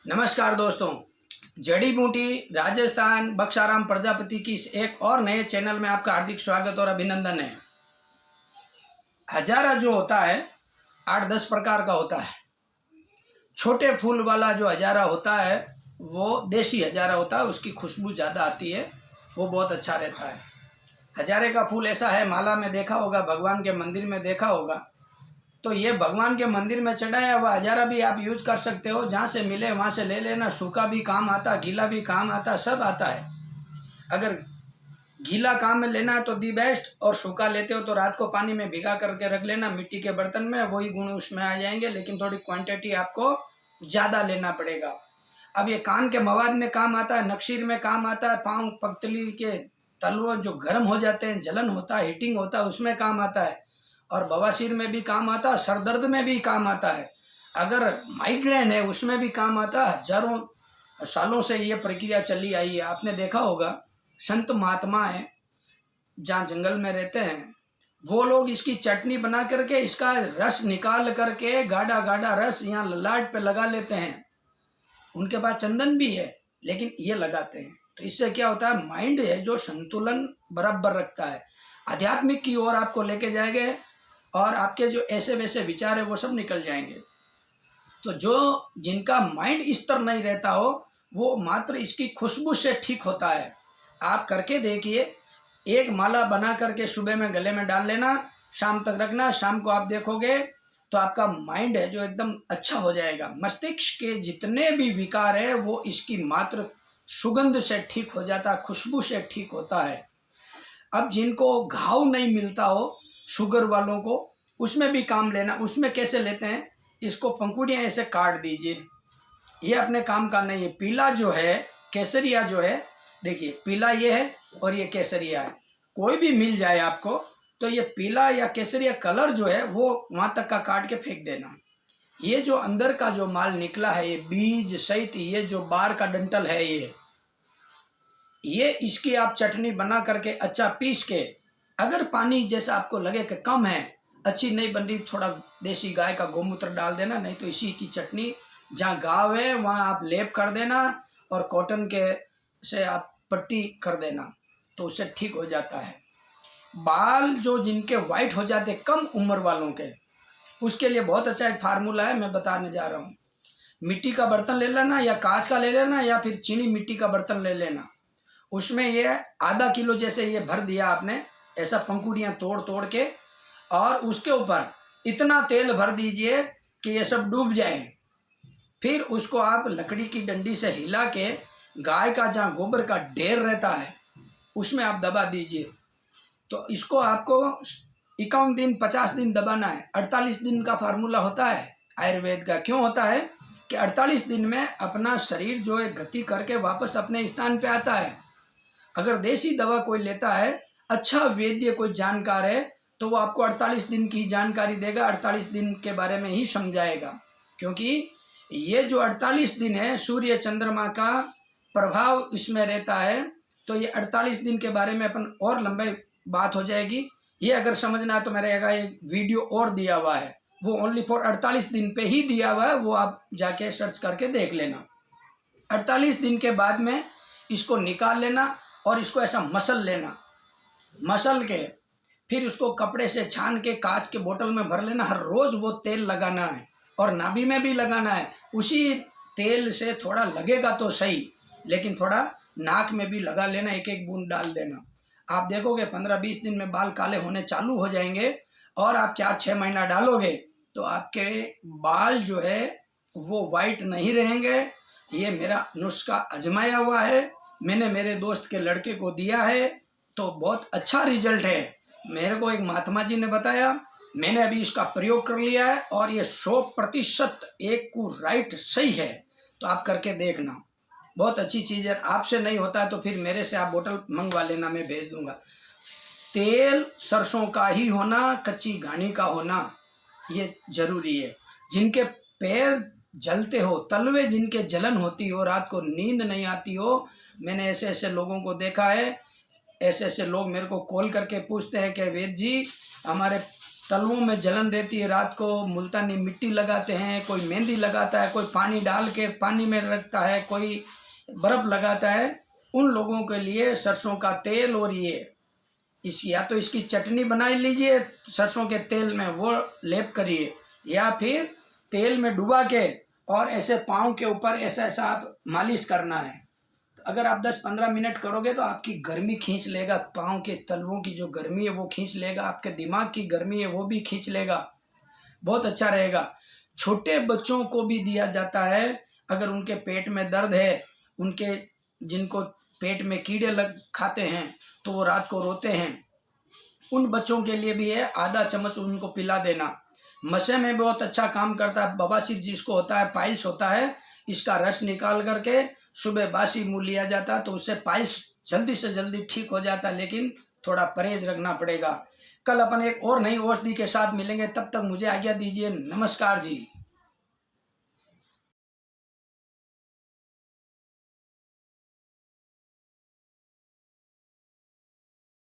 नमस्कार दोस्तों, जड़ी बूटी राजस्थान बक्साराम प्रजापति की इस एक और नए चैनल में आपका हार्दिक स्वागत और अभिनंदन है। हजारा जो होता है 8-10 प्रकार का होता है। छोटे फूल वाला जो हजारा होता है वो देसी हजारा होता है, उसकी खुशबू ज़्यादा आती है, वो बहुत अच्छा रहता है। हजारे का फूल ऐसा है, माला में देखा होगा, भगवान के मंदिर में देखा होगा, तो ये भगवान के मंदिर में चढ़ाया हुआ हजारा भी आप यूज कर सकते हो। जहाँ से मिले वहाँ से ले लेना। सूखा भी काम आता, गीला भी काम आता, सब आता है। अगर गीला काम में लेना है तो दी बेस्ट, और सूखा लेते हो तो रात को पानी में भिगा करके रख लेना मिट्टी के बर्तन में, वही गुण उसमें आ जाएंगे, लेकिन थोड़ी क्वांटिटी आपको ज़्यादा लेना पड़ेगा। अब ये कान के मवाद में काम आता है, नक्शीर में काम आता है, पाँव पगतली के तलवों जो गर्म हो जाते हैं, जलन होता है, हीटिंग होता है, उसमें काम आता है, और बवासीर में भी काम आता है, सर दर्द में भी काम आता है, अगर माइग्रेन है उसमें भी काम आता है। हजारों सालों से ये प्रक्रिया चली आई है। आपने देखा होगा संत महात्मा है जहाँ जंगल में रहते हैं, वो लोग इसकी चटनी बना करके इसका रस निकाल करके गाढ़ा गाढ़ा रस यहाँ ललाट पे लगा लेते हैं। उनके पास चंदन भी है लेकिन ये लगाते हैं, तो इससे क्या होता है, माइंड है जो संतुलन बराबर रखता है, आध्यात्मिक की ओर आपको लेके जाएंगे, और आपके जो ऐसे वैसे विचार है वो सब निकल जाएंगे। तो जो जिनका माइंड इस तरह नहीं रहता हो वो मात्र इसकी खुशबू से ठीक होता है। आप करके देखिए, एक माला बना करके सुबह में गले में डाल लेना, शाम तक रखना, शाम को आप देखोगे तो आपका माइंड है जो एकदम अच्छा हो जाएगा। मस्तिष्क के जितने भी विकार है वो इसकी मात्र सुगंध से ठीक हो जाता है, खुशबू से ठीक होता है। अब जिनको घाव नहीं मिलता हो, शुगर वालों को, उसमें भी काम लेना। उसमें कैसे लेते हैं, इसको पंखुड़ियाँ ऐसे काट दीजिए, ये अपने काम का नहीं है। पीला जो है, केसरिया जो है, देखिए पीला ये है और ये केसरिया है, कोई भी मिल जाए आपको तो ये पीला या केसरिया कलर जो है वो वहाँ तक का काट के फेंक देना। ये जो अंदर का जो माल निकला है, ये बीज सहित ये जो बाहर का डंठल है, ये इसकी आप चटनी बना करके अच्छा पीस के, अगर पानी जैसा आपको लगे कि कम है, अच्छी नहीं बन रही, थोड़ा देसी गाय का गोमूत्र डाल देना, नहीं तो इसी की चटनी जहाँ गाँव है वहाँ आप लेप कर देना और कॉटन के से आप पट्टी कर देना, तो उससे ठीक हो जाता है। बाल जो जिनके वाइट हो जाते कम उम्र वालों के, उसके लिए बहुत अच्छा एक फार्मूला है, मैं बताने जा रहा हूँ। मिट्टी का बर्तन ले लेना, या कांच का ले लेना, या फिर चीनी मिट्टी का बर्तन ले लेना। उसमें ये आधा किलो जैसे ये भर दिया आपने, ऐसा पंखुड़ियाँ तोड़ तोड़ के, और उसके ऊपर इतना तेल भर दीजिए कि ये सब डूब जाए। फिर उसको आप लकड़ी की डंडी से हिला के गाय का जहाँ गोबर का ढेर रहता है उसमें आप दबा दीजिए। तो इसको आपको 51 दिन 50 दिन दबाना है। 48 दिन का फार्मूला होता है आयुर्वेद का। क्यों होता है कि 48 दिन में अपना शरीर जो है गति करके वापस अपने स्थान पे आता है। अगर देसी दवा कोई लेता है, अच्छा वैद्य कोई जानकार है, तो वो आपको 48 दिन की जानकारी देगा, 48 दिन के बारे में ही समझाएगा। क्योंकि ये जो 48 दिन है सूर्य चंद्रमा का प्रभाव इसमें रहता है, तो ये 48 दिन के बारे में अपन और लंबी बात हो जाएगी। ये अगर समझना है तो मेरे एक वीडियो और दिया हुआ है, वो ओनली फॉर 48 दिन पे ही दिया हुआ है, वो आप जाके सर्च करके देख लेना। 48 दिन के बाद में इसको निकाल लेना और इसको ऐसा मसल लेना, मसल के फिर उसको कपड़े से छान के कांच के बोतल में भर लेना। हर रोज वो तेल लगाना है और नाभि में भी लगाना है। उसी तेल से थोड़ा लगेगा तो सही, लेकिन थोड़ा नाक में भी लगा लेना, एक एक बूंद डाल देना। आप देखोगे 15-20 दिन में बाल काले होने चालू हो जाएंगे, और आप 4-6 महीना डालोगे तो आपके बाल जो है वो वाइट नहीं रहेंगे। ये मेरा नुस्खा आजमाया हुआ है, मैंने मेरे दोस्त के लड़के को दिया है, तो बहुत अच्छा रिजल्ट है। मेरे को एक महात्मा जी ने बताया, मैंने अभी इसका प्रयोग कर लिया है और ये 100% एक को राइट सही है। तो आप करके देखना, बहुत अच्छी चीज़ है। आपसे नहीं होता है तो फिर मेरे से आप बोतल मंगवा लेना, मैं भेज दूंगा। तेल सरसों का ही होना, कच्ची घानी का होना, ये जरूरी है। जिनके पैर जलते हो, तलवे जिनके जलन होती हो, रात को नींद नहीं आती हो, मैंने ऐसे ऐसे लोगों को देखा है। ऐसे ऐसे लोग मेरे को कॉल करके पूछते हैं कि वेद जी, हमारे तलवों में जलन रहती है, रात को मुल्तानी मिट्टी लगाते हैं, कोई मेहंदी लगाता है, कोई पानी डाल के पानी में रखता है, कोई बर्फ़ लगाता है। उन लोगों के लिए सरसों का तेल और ये या तो इसकी चटनी बना लीजिए सरसों के तेल में, वो लेप करिए, या फिर तेल में डुबा के और ऐसे पाँव के ऊपर ऐसा ऐसा आप मालिश करना है। अगर आप 10-15 मिनट करोगे तो आपकी गर्मी खींच लेगा, पाँव के तलवों की जो गर्मी है वो खींच लेगा, आपके दिमाग की गर्मी है वो भी खींच लेगा, बहुत अच्छा रहेगा। छोटे बच्चों को भी दिया जाता है, अगर उनके पेट में दर्द है, उनके जिनको पेट में कीड़े लग खाते हैं तो वो रात को रोते हैं, उन बच्चों के लिए भी है, आधा चम्मच उनको पिला देना। मसे में बहुत अच्छा काम करता है, बवासीर जिसको होता है, पाइल्स होता है, इसका रस निकाल करके सुबह बासी मुँह लिया जाता है तो उससे पाइल्स जल्दी से जल्दी ठीक हो जाता है, लेकिन थोड़ा परहेज रखना पड़ेगा। कल अपन एक और नई औषधि के साथ मिलेंगे, तब तक मुझे आज्ञा दीजिए। नमस्कार जी।